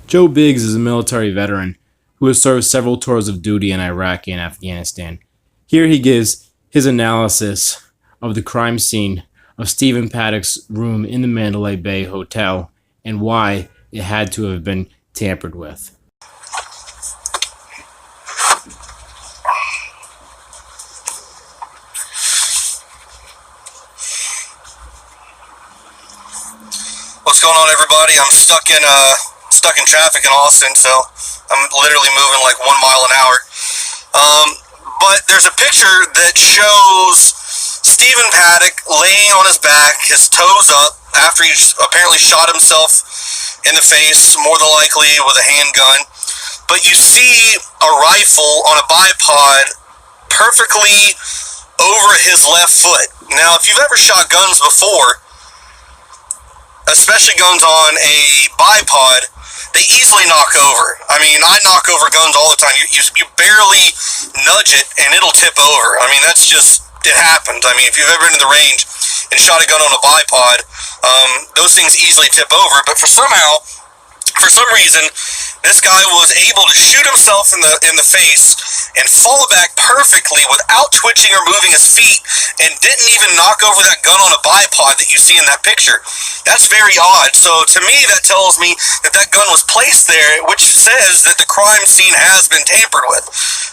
Joe Biggs is a military veteran who has served several tours of duty in Iraq and Afghanistan. Here he gives his analysis of the crime scene of Stephen Paddock's room in the Mandalay Bay Hotel and why it had to have been tampered with. What's going on, everybody? I'm stuck in traffic in Austin, so I'm literally moving like 1 mile an hour. But there's a picture that shows Stephen Paddock laying on his back, his toes up, after he apparently shot himself in the face, more than likely with a handgun. But you see a rifle on a bipod perfectly over his left foot. Now, if you've ever shot guns before, especially guns on a bipod, they easily knock over. I mean, I knock over guns all the time. You barely nudge it and it'll tip over. I mean, that's just, it happens. I mean, if you've ever been to the range and shot a gun on a bipod, those things easily tip over. But for some reason, this guy was able to shoot himself in the face and fall back perfectly without twitching or moving his feet, and didn't even knock over that gun on a bipod that you see in that picture. That's very odd. So to me, that tells me that that gun was placed there, which says that the crime scene has been tampered with.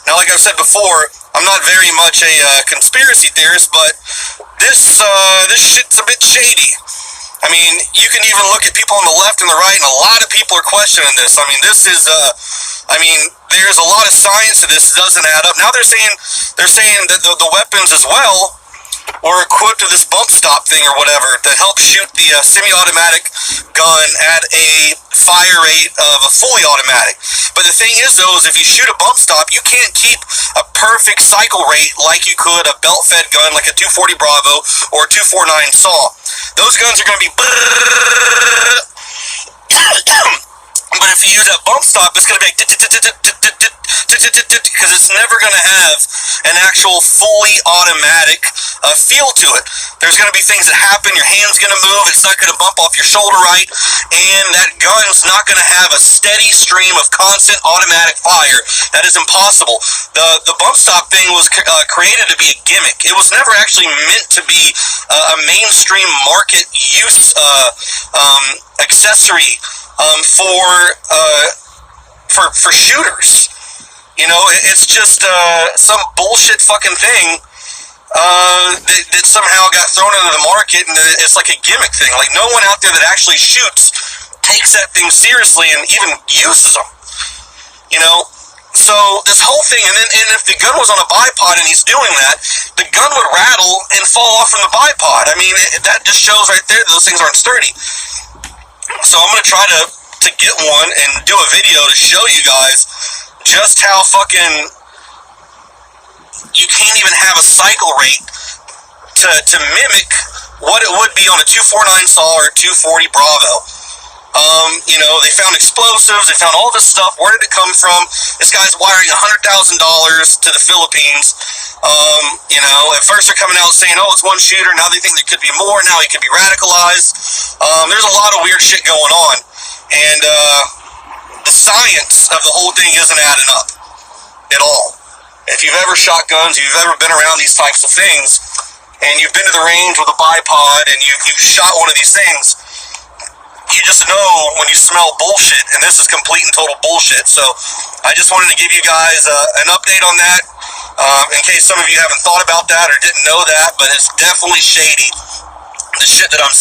Now, like I've said before, I'm not very much a conspiracy theorist, but this shit's a bit shady. I mean, you can even look at people on the left and the right, and a lot of people are questioning this. I mean, this is, there's a lot of science to this. It doesn't add up. Now they're saying that the weapons as well were equipped with this bump stop thing or whatever that helps shoot the semi-automatic gun at a fire rate of a fully automatic. But the thing is, though, is if you shoot a bump stop, you can't keep a perfect cycle rate like you could a belt-fed gun like a 240 Bravo or a 249 SAW. Those guns are going to be but if you use that bump stop, it's going to be like because it's never going to have an actual fully automatic feel to it. There's going to be things that happen, your hand's going to move, it's not going to bump off your shoulder right, and that gun's not going to have a steady stream of constant automatic fire. That is impossible. The bump stop thing was created to be a gimmick. It was never actually meant to be a mainstream market use accessory for shooters. You know, it's just some bullshit fucking thing that somehow got thrown into the market, and it's like a gimmick thing. Like, no one out there that actually shoots takes that thing seriously and even uses them. You know, so this whole thing, and if the gun was on a bipod and he's doing that, the gun would rattle and fall off from the bipod. I mean, that just shows right there that those things aren't sturdy. So I'm going to try to get one and do a video to show you guys just how fucking you can't even have a cycle rate to mimic what it would be on a 249 SAW or a 240 Bravo. You know, they found explosives, they found all this stuff. Where did it come from? This guy's wiring $100,000 to the Philippines. You know, at first they're coming out saying, oh, it's one shooter. Now they think there could be more. Now he could be radicalized. There's a lot of weird shit going on. And the science of the whole thing isn't adding up at all. If you've ever shot guns, if you've ever been around these types of things, and you've been to the range with a bipod and you've shot one of these things, you just know when you smell bullshit, and this is complete and total bullshit. So I just wanted to give you guys an update on that, in case some of you haven't thought about that or didn't know that, but it's definitely shady, the shit that I'm